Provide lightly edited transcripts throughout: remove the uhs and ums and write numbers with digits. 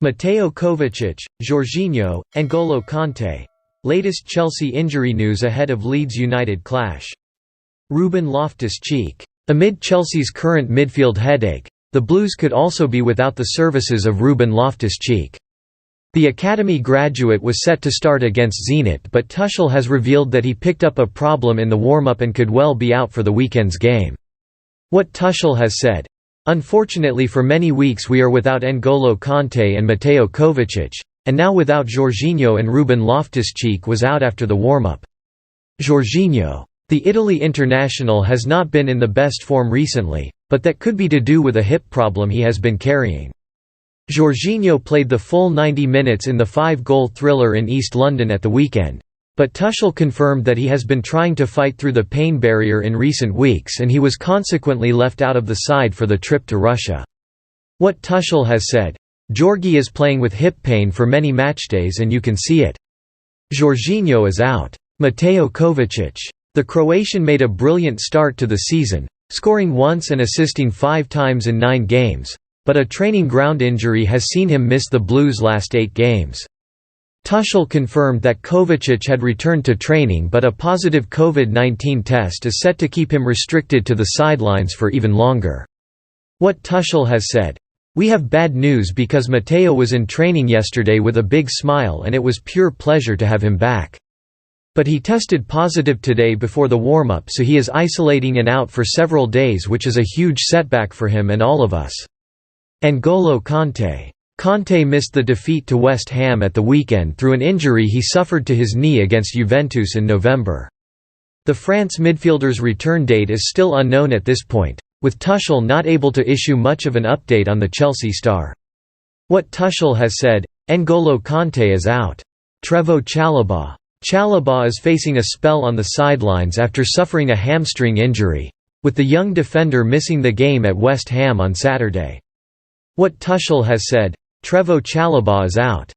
Mateo Kovacic, Jorginho, N'Golo Kante. Latest Chelsea injury news ahead of Leeds United clash. Ruben Loftus-Cheek. Amid Chelsea's current midfield headache, the Blues could also be without the services of Ruben Loftus-Cheek. The academy graduate was set to start against Zenit, but Tuchel has revealed that he picked up a problem in the warm-up and could well be out for the weekend's game. What Tuchel has said: "Unfortunately for many weeks we are without N'Golo Kante and Mateo Kovacic, and now without Jorginho, and Ruben Loftus-Cheek was out after the warm-up." Jorginho. The Italy international has not been in the best form recently, but that could be to do with a hip problem he has been carrying. Jorginho played the full 90 minutes in the 5-goal thriller in East London at the weekend, but Tuchel confirmed that he has been trying to fight through the pain barrier in recent weeks and he was consequently left out of the side for the trip to Russia. What Tuchel has said: "Jorgi is playing with hip pain for many matchdays and you can see it. Jorginho is out." Mateo Kovacic. The Croatian made a brilliant start to the season, scoring once and assisting 5 times in 9 games, but a training ground injury has seen him miss the Blues' last 8 games. Tuchel confirmed that Kovacic had returned to training, but a positive COVID-19 test is set to keep him restricted to the sidelines for even longer. What Tuchel has said: "We have bad news because Mateo was in training yesterday with a big smile and it was pure pleasure to have him back. But he tested positive today before the warm-up, so he is isolating and out for several days, which is a huge setback for him and all of us." N'Golo Kante. Kante missed the defeat to West Ham at the weekend through an injury he suffered to his knee against Juventus in November. The France midfielder's return date is still unknown at this point, with Tuchel not able to issue much of an update on the Chelsea star. What Tuchel has said: "N'Golo Kante is out." Trevoh Chalobah. Chalobah is facing a spell on the sidelines after suffering a hamstring injury, with the young defender missing the game at West Ham on Saturday. What Tuchel has said: "Trevoh Chalobah is out."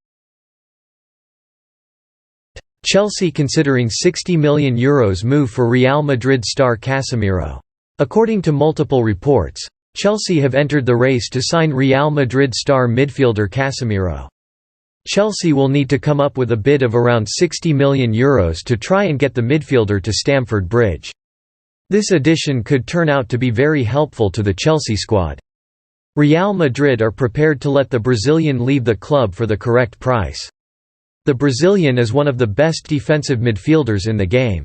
Chelsea considering €60 million move for Real Madrid star Casemiro. According to multiple reports, Chelsea have entered the race to sign Real Madrid star midfielder Casemiro. Chelsea will need to come up with a bid of around €60 million to try and get the midfielder to Stamford Bridge. This addition could turn out to be very helpful to the Chelsea squad. Real Madrid are prepared to let the Brazilian leave the club for the correct price. The Brazilian is one of the best defensive midfielders in the game.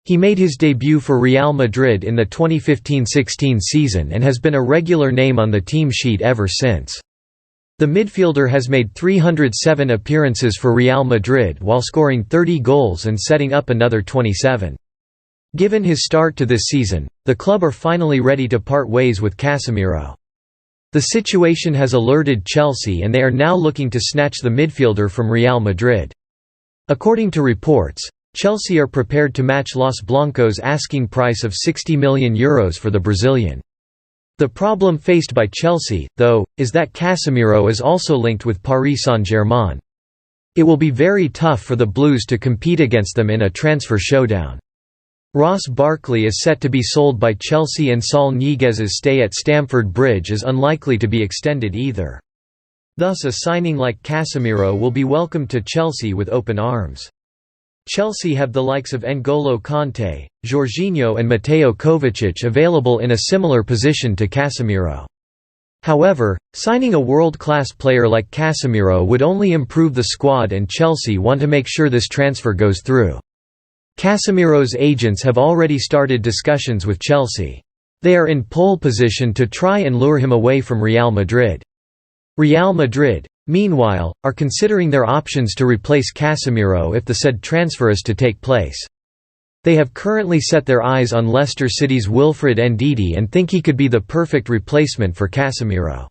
He made his debut for Real Madrid in the 2015-16 season and has been a regular name on the team sheet ever since. The midfielder has made 307 appearances for Real Madrid while scoring 30 goals and setting up another 27. Given his start to this season, the club are finally ready to part ways with Casemiro. The situation has alerted Chelsea and they are now looking to snatch the midfielder from Real Madrid. According to reports, Chelsea are prepared to match Los Blancos' asking price of €60 million for the Brazilian. The problem faced by Chelsea, though, is that Casemiro is also linked with Paris Saint-Germain. It will be very tough for the Blues to compete against them in a transfer showdown. Ross Barkley is set to be sold by Chelsea and Saul Niguez's stay at Stamford Bridge is unlikely to be extended either. Thus a signing like Casemiro will be welcomed to Chelsea with open arms. Chelsea have the likes of N'Golo Kante, Jorginho and Mateo Kovacic available in a similar position to Casemiro. However, signing a world-class player like Casemiro would only improve the squad and Chelsea want to make sure this transfer goes through. Casemiro's agents have already started discussions with Chelsea. They are in pole position to try and lure him away from Real Madrid. Real Madrid, meanwhile, are considering their options to replace Casemiro if the said transfer is to take place. They have currently set their eyes on Leicester City's Wilfred Ndidi and think he could be the perfect replacement for Casemiro.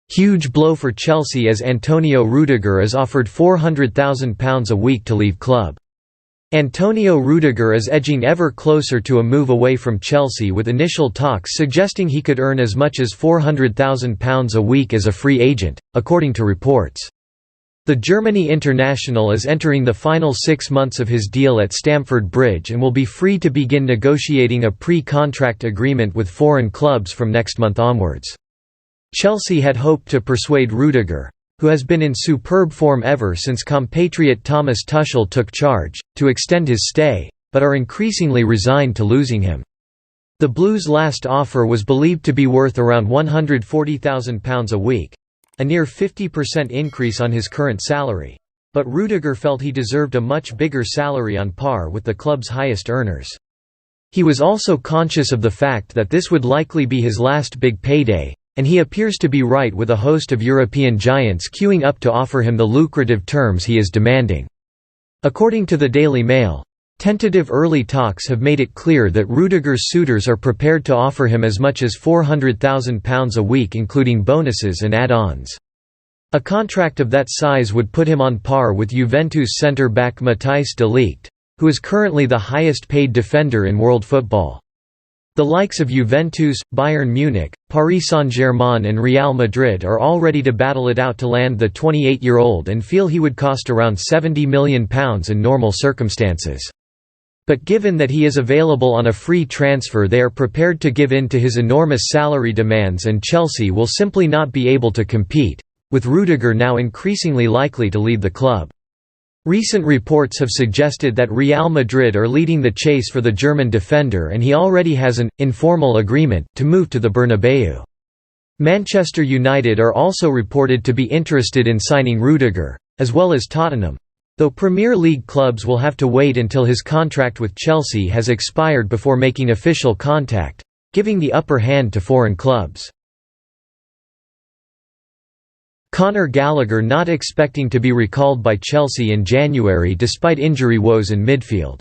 Huge blow for Chelsea as Antonio Rudiger is offered £400,000 a week to leave club. Antonio Rudiger is edging ever closer to a move away from Chelsea, with initial talks suggesting he could earn as much as £400,000 a week as a free agent, according to reports. The Germany international is entering the final 6 months of his deal at Stamford Bridge and will be free to begin negotiating a pre-contract agreement with foreign clubs from next month onwards. Chelsea had hoped to persuade Rudiger, who has been in superb form ever since compatriot Thomas Tuchel took charge, to extend his stay, but are increasingly resigned to losing him. The Blues' last offer was believed to be worth around £140,000 a week, a near 50% increase on his current salary. But Rudiger felt he deserved a much bigger salary on par with the club's highest earners. He was also conscious of the fact that this would likely be his last big payday, and he appears to be right, with a host of European giants queuing up to offer him the lucrative terms he is demanding. According to the Daily Mail, tentative early talks have made it clear that Rudiger's suitors are prepared to offer him as much as £400,000 a week, including bonuses and add-ons. A contract of that size would put him on par with Juventus centre-back Matthijs de Ligt, who is currently the highest-paid defender in world football. The likes of Juventus, Bayern Munich, Paris Saint-Germain and Real Madrid are all ready to battle it out to land the 28-year-old and feel he would cost around £70 million in normal circumstances. But given that he is available on a free transfer, they are prepared to give in to his enormous salary demands, and Chelsea will simply not be able to compete, with Rudiger now increasingly likely to leave the club. Recent reports have suggested that Real Madrid are leading the chase for the German defender, and he already has an informal agreement to move to the Bernabeu. Manchester United are also reported to be interested in signing Rudiger, as well as Tottenham, though Premier League clubs will have to wait until his contract with Chelsea has expired before making official contact, giving the upper hand to foreign clubs. Conor Gallagher not expecting to be recalled by Chelsea in January despite injury woes in midfield.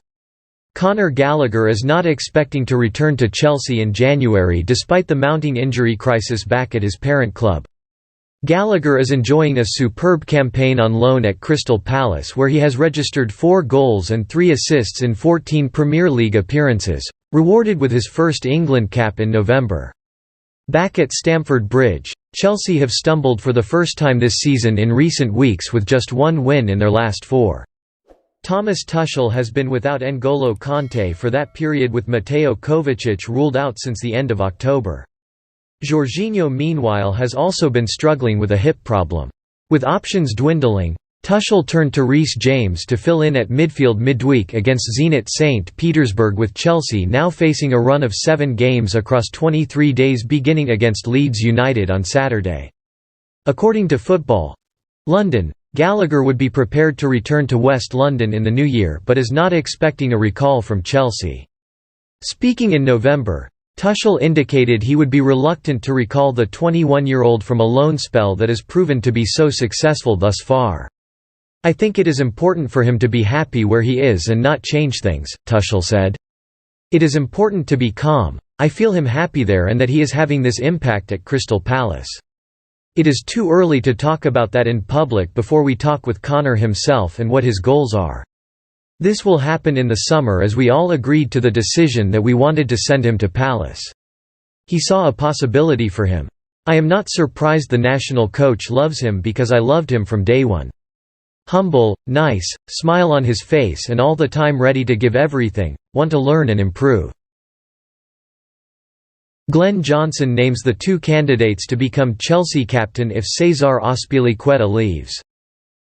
Conor Gallagher is not expecting to return to Chelsea in January despite the mounting injury crisis back at his parent club. Gallagher is enjoying a superb campaign on loan at Crystal Palace, where he has registered 4 goals and 3 assists in 14 Premier League appearances, rewarded with his first England cap in November. Back at Stamford Bridge, Chelsea have stumbled for the first time this season in recent weeks, with just 1 win in their last 4. Thomas Tuchel has been without N'Golo Kante for that period, with Mateo Kovacic ruled out since the end of October. Jorginho meanwhile has also been struggling with a hip problem. With options dwindling, Tuchel turned to Reece James to fill in at midfield midweek against Zenit St. Petersburg, with Chelsea now facing a run of 7 games across 23 days beginning against Leeds United on Saturday. According to Football London, Gallagher would be prepared to return to West London in the new year, but is not expecting a recall from Chelsea. Speaking in November, Tuchel indicated he would be reluctant to recall the 21-year-old from a loan spell that has proven to be so successful thus far. "I think it is important for him to be happy where he is and not change things," Tuchel said. "It is important to be calm. I feel him happy there and that he is having this impact at Crystal Palace. It is too early to talk about that in public before we talk with Conor himself and what his goals are. This will happen in the summer, as we all agreed to the decision that we wanted to send him to Palace. He saw a possibility for him. I am not surprised the national coach loves him, because I loved him from day one. Humble, nice, smile on his face and all the time ready to give everything, want to learn and improve." Glen Johnson names the 2 candidates to become Chelsea captain if Cesar Azpilicueta leaves.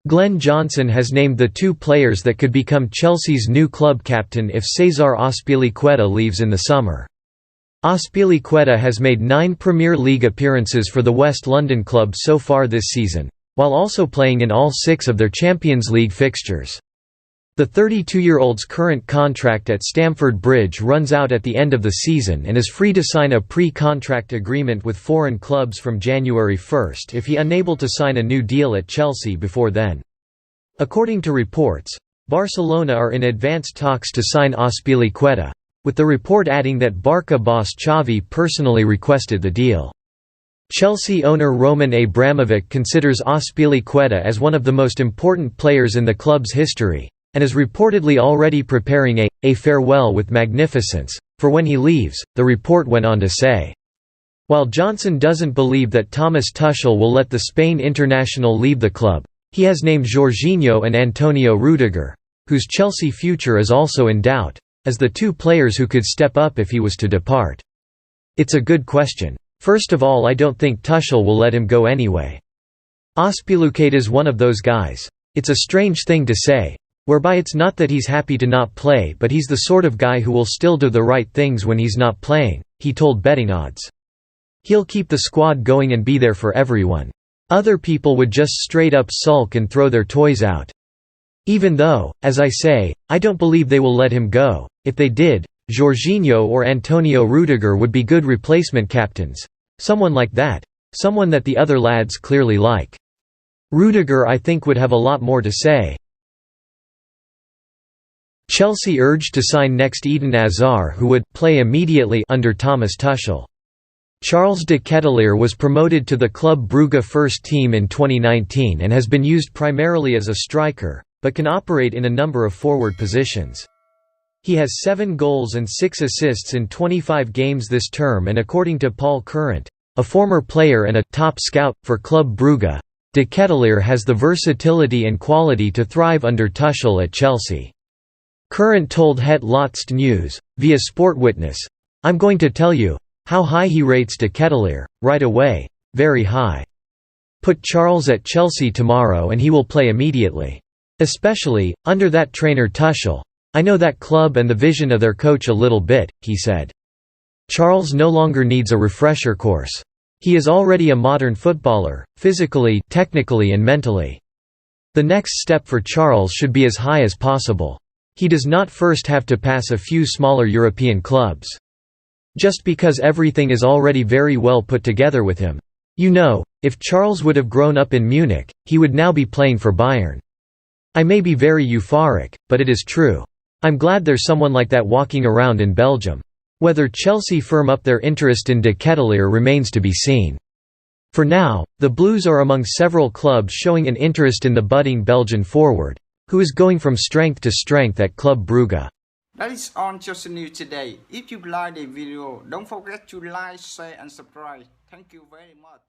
Glen Johnson has named the 2 players that could become Chelsea's new club captain if Cesar Azpilicueta leaves in the summer. Azpilicueta has made 9 Premier League appearances for the West London club so far this season, while also playing in all 6 of their Champions League fixtures. The 32-year-old's current contract at Stamford Bridge runs out at the end of the season and is free to sign a pre-contract agreement with foreign clubs from January 1 if he is unable to sign a new deal at Chelsea before then. According to reports, Barcelona are in advanced talks to sign Azpilicueta, with the report adding that Barca boss Xavi personally requested the deal. Chelsea owner Roman Abramovich considers Azpilicueta as one of the most important players in the club's history, and is reportedly already preparing a farewell with magnificence for when he leaves, the report went on to say. While Johnson doesn't believe that Thomas Tuchel will let the Spain international leave the club, he has named Jorginho and Antonio Rudiger, whose Chelsea future is also in doubt, as the 2 players who could step up if he was to depart. "It's a good question. First of all, I don't think Tuchel will let him go anyway. Azpilicueta's one of those guys. It's a strange thing to say, whereby it's not that he's happy to not play, but he's the sort of guy who will still do the right things when he's not playing, he told Betting Odds. He'll keep the squad going and be there for everyone. Other people would just straight up sulk and throw their toys out. Even though, as I say, I don't believe they will let him go. If they did, Jorginho or Antonio Rudiger would be good replacement captains. Someone like that. Someone that the other lads clearly like. Rudiger, I think, would have a lot more to say. Chelsea urged to sign next Eden Hazard, who would play immediately under Thomas Tuchel. Charles de Ketelaere was promoted to the Club Brugge first team in 2019 and has been used primarily as a striker, but can operate in a number of forward positions. He has 7 goals and 6 assists in 25 games this term, and according to Paul Current, a former player and a top scout for Club Brugge, de Ketelaere has the versatility and quality to thrive under Tuchel at Chelsea. Current told Het Laatste News, via Sport Witness, "I'm going to tell you how high he rates de Ketelaere, right away, very high. Put Charles at Chelsea tomorrow and he will play immediately. Especially, under that trainer Tuchel. I know that club and the vision of their coach a little bit," he said. Charles no longer needs a refresher course. He is already a modern footballer, physically, technically and mentally. The next step for Charles should be as high as possible. He does not first have to pass a few smaller European clubs. Just because everything is already very well put together with him. You know, if Charles would have grown up in Munich, he would now be playing for Bayern. I may be very euphoric, but it is true. I'm glad there's someone like that walking around in Belgium. Whether Chelsea firm up their interest in de Ketelaere remains to be seen. For now, the Blues are among several clubs showing an interest in the budding Belgian forward, who is going from strength to strength at Club Brugge. That is on Chelsea News today. If you like the video, don't forget to like, share and subscribe. Thank you very much.